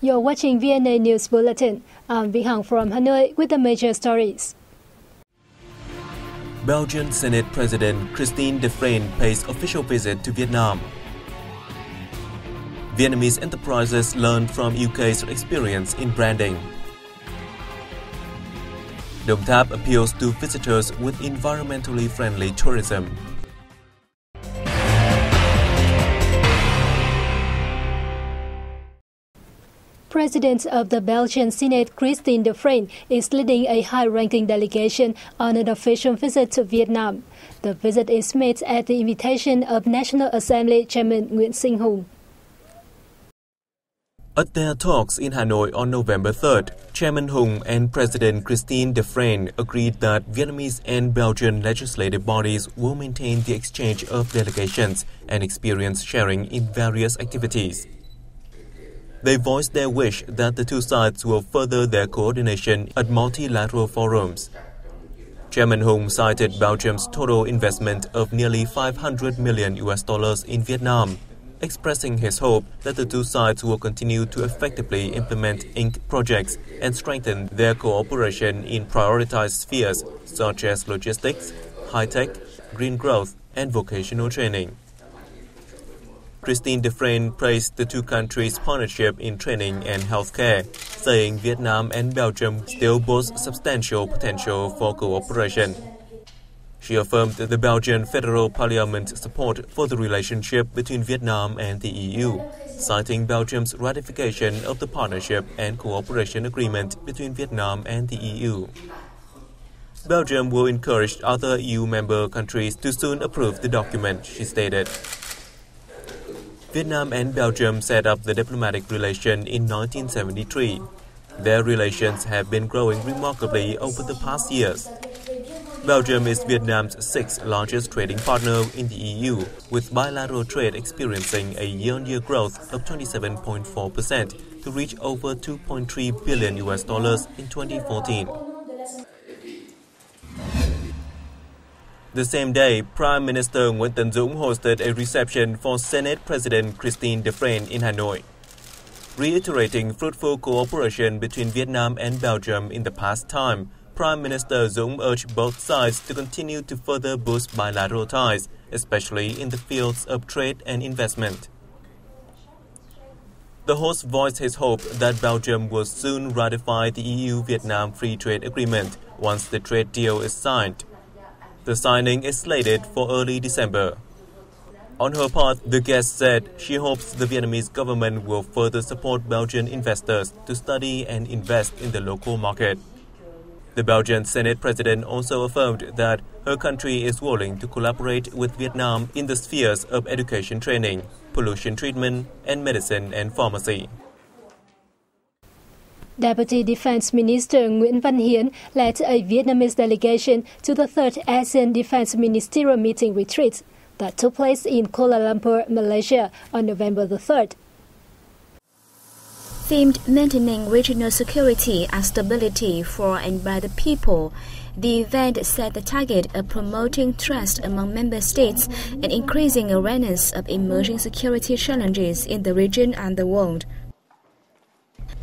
You're watching VNA News Bulletin. I'm Vi Hằng from Hanoi with the major stories. Belgian Senate President Christine Defrane pays official visit to Vietnam. Vietnamese enterprises learn from UK's experience in branding. Đồng Tháp appeals to visitors with environmentally friendly tourism. President of the Belgian Senate Christine Defrane is leading a high-ranking delegation on an official visit to Vietnam. The visit is made at the invitation of National Assembly Chairman Nguyễn Sinh Hùng. At their talks in Hanoi on November 3rd, Chairman Hùng and President Christine Defrane agreed that Vietnamese and Belgian legislative bodies will maintain the exchange of delegations and experience sharing in various activities. They voiced their wish that the two sides will further their coordination at multilateral forums. Chairman Hùng cited Belgium's total investment of nearly $500 million in Vietnam, expressing his hope that the two sides will continue to effectively implement INC projects and strengthen their cooperation in prioritized spheres such as logistics, high-tech, green growth, and vocational training. Christine Defrane praised the two countries' partnership in training and healthcare, saying Vietnam and Belgium still boast substantial potential for cooperation. She affirmed the Belgian Federal Parliament's support for the relationship between Vietnam and the EU, citing Belgium's ratification of the Partnership and Cooperation Agreement between Vietnam and the EU. Belgium will encourage other EU member countries to soon approve the document, she stated. Vietnam and Belgium set up the diplomatic relation in 1973. Their relations have been growing remarkably over the past years. Belgium is Vietnam's sixth largest trading partner in the EU, with bilateral trade experiencing a year-on-year growth of 27.4% to reach over $2.3 billion in 2014. The same day, Prime Minister Nguyễn Tấn Dũng hosted a reception for Senate President Christine Defrane in Hanoi. Reiterating fruitful cooperation between Vietnam and Belgium in the past time, Prime Minister Dũng urged both sides to continue to further boost bilateral ties, especially in the fields of trade and investment. The host voiced his hope that Belgium will soon ratify the EU-Vietnam Free Trade Agreement once the trade deal is signed. The signing is slated for early December. On her part, the guest said she hopes the Vietnamese government will further support Belgian investors to study and invest in the local market. The Belgian Senate President also affirmed that her country is willing to collaborate with Vietnam in the spheres of education training, pollution treatment, and medicine and pharmacy. Deputy Defense Minister Nguyễn Văn Hiến led a Vietnamese delegation to the third ASEAN Defense Ministerial Meeting retreat that took place in Kuala Lumpur, Malaysia on November the 3rd. Themed Maintaining Regional Security and Stability for and by the People, the event set the target of promoting trust among member states and increasing awareness of emerging security challenges in the region and the world.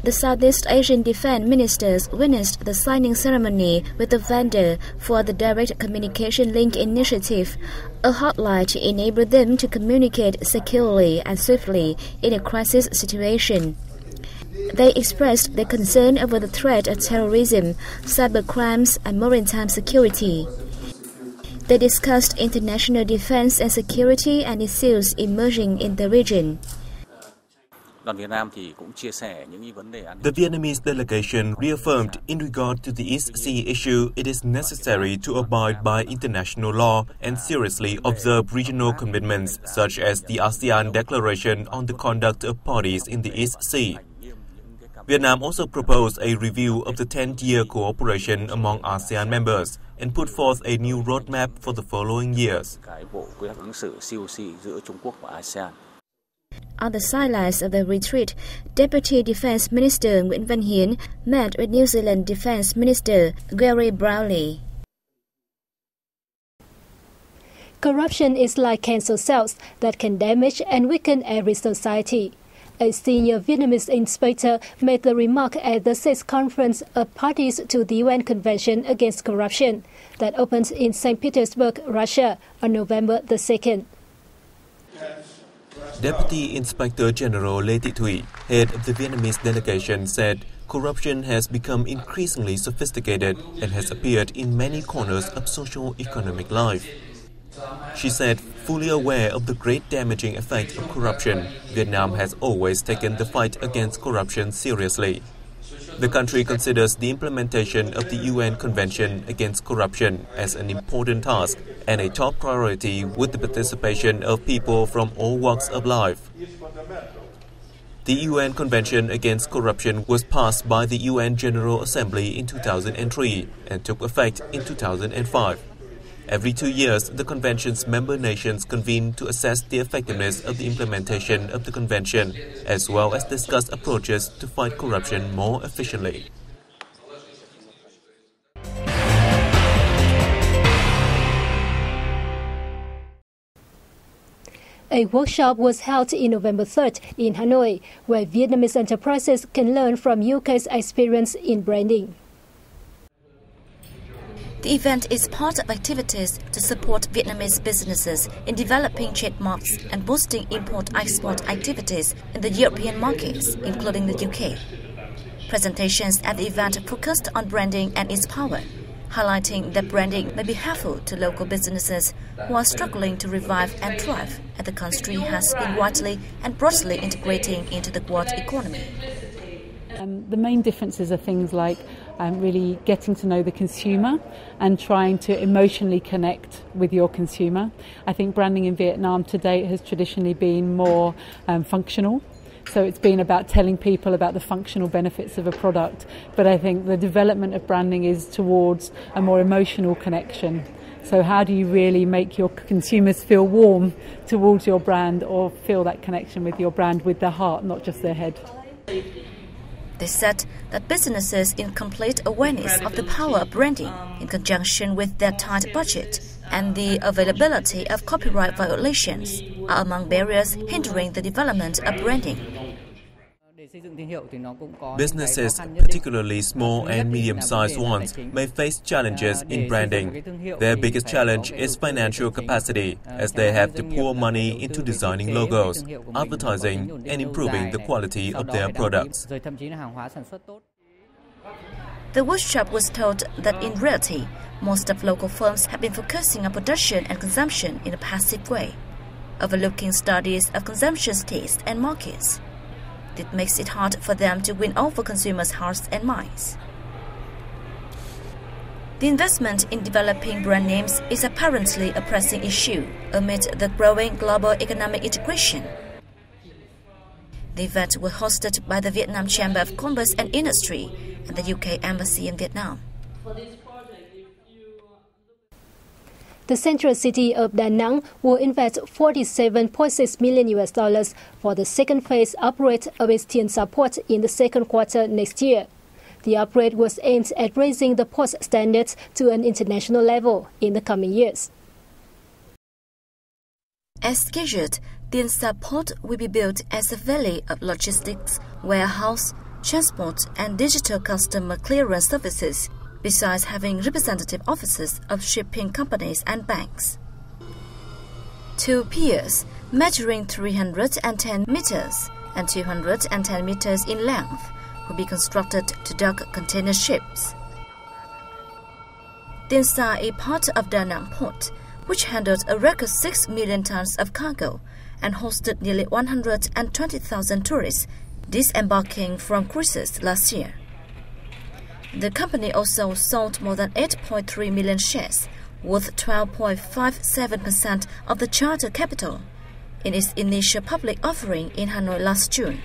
The Southeast Asian defense ministers witnessed the signing ceremony with the vendor for the Direct Communication Link Initiative, a hotline to enable them to communicate securely and swiftly in a crisis situation. They expressed their concern over the threat of terrorism, cybercrimes, and maritime security. They discussed international defense and security and issues emerging in the region. The Vietnamese delegation reaffirmed in regard to the East Sea issue, it is necessary to abide by international law and seriously observe regional commitments such as the ASEAN Declaration on the Conduct of Parties in the East Sea. Vietnam also proposed a review of the 10-year cooperation among ASEAN members and put forth a new roadmap for the following years. On the sidelines of the retreat, Deputy Defense Minister Nguyễn Văn Hiến met with New Zealand Defense Minister Gary Browley. Corruption is like cancer cells that can damage and weaken every society. A senior Vietnamese inspector made the remark at the 6th Conference of Parties to the UN Convention Against Corruption that opens in St. Petersburg, Russia, on November the 2nd. Deputy Inspector General Lê Thị Thủy, head of the Vietnamese delegation, said corruption has become increasingly sophisticated and has appeared in many corners of socio-economic life. She said, fully aware of the great damaging effect of corruption, Vietnam has always taken the fight against corruption seriously. The country considers the implementation of the UN Convention Against Corruption as an important task and a top priority with the participation of people from all walks of life. The UN Convention Against Corruption was passed by the UN General Assembly in 2003 and took effect in 2005. Every 2 years, the Convention's member nations convene to assess the effectiveness of the implementation of the Convention, as well as discuss approaches to fight corruption more efficiently. A workshop was held in November 3rd in Hanoi, where Vietnamese enterprises can learn from UK's experience in branding. The event is part of activities to support Vietnamese businesses in developing trademarks and boosting import-export activities in the European markets, including the UK. Presentations at the event focused on branding and its power, highlighting that branding may be helpful to local businesses who are struggling to revive and thrive as the country has been widely and broadly integrating into the world economy. The main differences are things like really getting to know the consumer and trying to emotionally connect with your consumer. I think branding in Vietnam to date has traditionally been more functional. So it's been about telling people about the functional benefits of a product. But I think the development of branding is towards a more emotional connection. So how do you really make your consumers feel warm towards your brand or feel that connection with your brand with their heart, not just their head? They said that businesses in complete awareness of the power of branding in conjunction with their tight budget and the availability of copyright violations are among barriers hindering the development of branding. Businesses, particularly small and medium-sized ones, may face challenges in branding. Their biggest challenge is financial capacity, as they have to pour money into designing logos, advertising, and improving the quality of their products. The workshop was told that in reality, most of local firms have been focusing on production and consumption in a passive way, overlooking studies of consumption tastes and markets. It makes it hard for them to win over consumers' hearts and minds. The investment in developing brand names is apparently a pressing issue amid the growing global economic integration. The event was hosted by the Vietnam Chamber of Commerce and Industry and the UK Embassy in Vietnam. The central city of Da Nang will invest $47.6 million for the second phase upgrade of its Tien Sa port in the second quarter next year. The upgrade was aimed at raising the port's standards to an international level in the coming years. As scheduled, Tien Sa port will be built as a valley of logistics, warehouse, transport, and digital customer clearance services, besides having representative offices of shipping companies and banks. 2 piers measuring 310 meters and 210 meters in length will be constructed to dock container ships. Tien Sa is part of Da Nang Port, which handled a record 6 million tons of cargo and hosted nearly 120,000 tourists disembarking from cruises last year. The company also sold more than 8.3 million shares, worth 12.57% of the charter capital, in its initial public offering in Hanoi last June.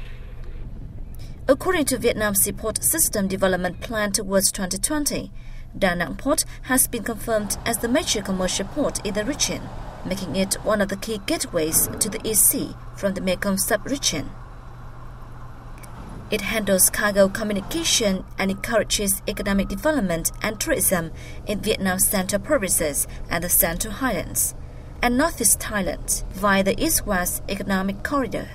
According to Vietnam's Seaport System Development Plan towards 2020, Da Nang Port has been confirmed as the major commercial port in the region, making it one of the key gateways to the East Sea from the Mekong sub-region. It handles cargo communication and encourages economic development and tourism in Vietnam's central provinces and the Central Highlands, and Northeast Thailand via the East-West Economic Corridor.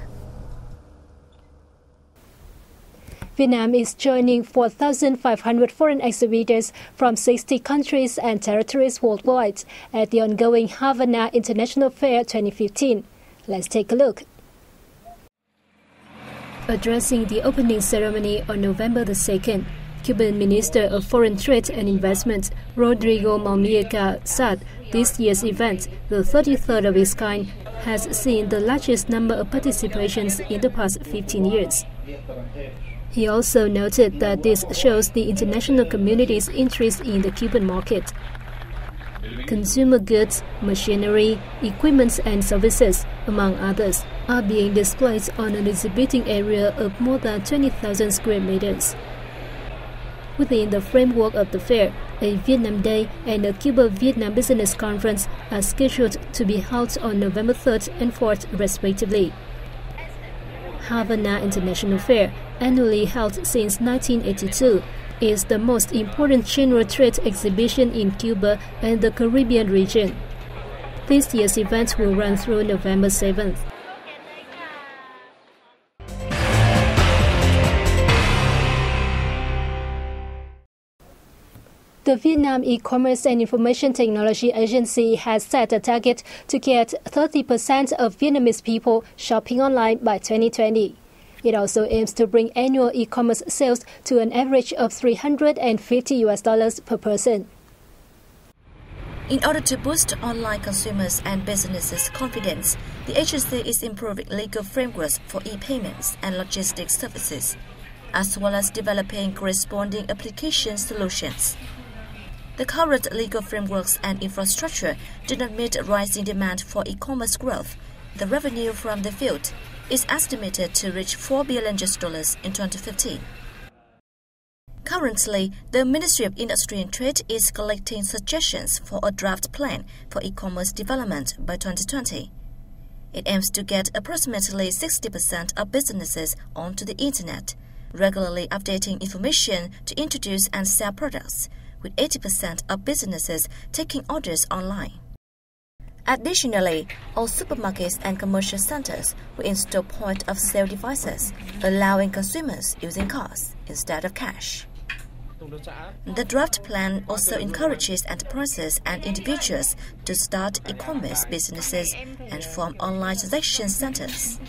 Vietnam is joining 4,500 foreign exhibitors from 60 countries and territories worldwide at the ongoing Havana International Fair 2015. Let's take a look. Addressing the opening ceremony on November the 2nd, Cuban Minister of Foreign Trade and Investment Rodrigo Mujica said this year's event, the 33rd of its kind, has seen the largest number of participations in the past 15 years. He also noted that this shows the international community's interest in the Cuban market. Consumer goods, machinery, equipment and services, among others, are being displayed on an exhibiting area of more than 20,000 square meters. Within the framework of the fair, a Vietnam Day and a Cuba-Vietnam Business Conference are scheduled to be held on November 3rd and 4th, respectively. Havana International Fair, annually held since 1982, is the most important general trade exhibition in Cuba and the Caribbean region. This year's event will run through November 7th. The Vietnam E-commerce and Information Technology Agency has set a target to get 30% of Vietnamese people shopping online by 2020. It also aims to bring annual e-commerce sales to an average of $350 per person. In order to boost online consumers and businesses' confidence, the agency is improving legal frameworks for e-payments and logistics services, as well as developing corresponding application solutions. The current legal frameworks and infrastructure do not meet rising demand for e-commerce growth. The revenue from the field is estimated to reach $4 billion in 2015. Currently, the Ministry of Industry and Trade is collecting suggestions for a draft plan for e-commerce development by 2020. It aims to get approximately 60% of businesses onto the Internet, regularly updating information to introduce and sell products, with 80% of businesses taking orders online. Additionally, all supermarkets and commercial centers will install point-of-sale devices, allowing consumers using cards instead of cash. The draft plan also encourages enterprises and individuals to start e-commerce businesses and form online transaction centers.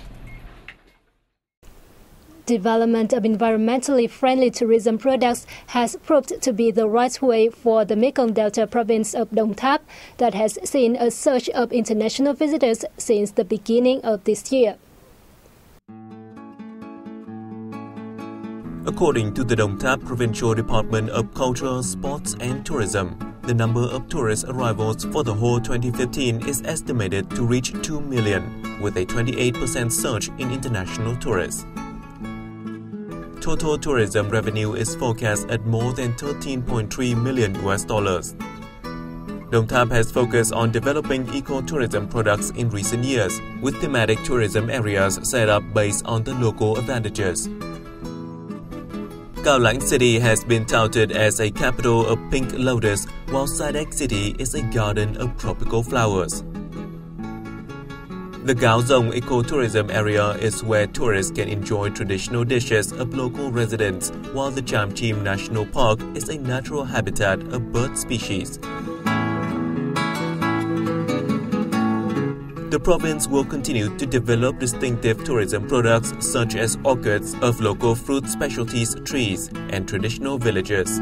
Development of environmentally friendly tourism products has proved to be the right way for the Mekong Delta province of Đồng Tháp that has seen a surge of international visitors since the beginning of this year. According to the Đồng Tháp Provincial Department of Culture, Sports and Tourism, the number of tourist arrivals for the whole 2015 is estimated to reach 2 million, with a 28% surge in international tourists. Total tourism revenue is forecast at more than $13.3 million. Đồng Tháp has focused on developing eco-tourism products in recent years, with thematic tourism areas set up based on the local advantages. Cao Lãnh City has been touted as a capital of pink lotus, while Sa Đéc City is a garden of tropical flowers. The Gáo Rồng ecotourism area is where tourists can enjoy traditional dishes of local residents, while the Cham Chim National Park is a natural habitat of bird species. The province will continue to develop distinctive tourism products such as orchids of local fruit specialties trees and traditional villages.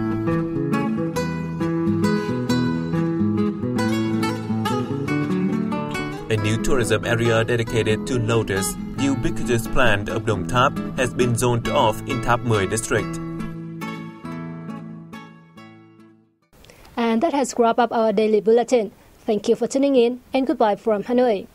A new tourism area dedicated to lotus, the ubiquitous plant of Đồng Tháp, has been zoned off in Tháp Mười district. And that has wrapped up our daily bulletin. Thank you for tuning in and goodbye from Hanoi.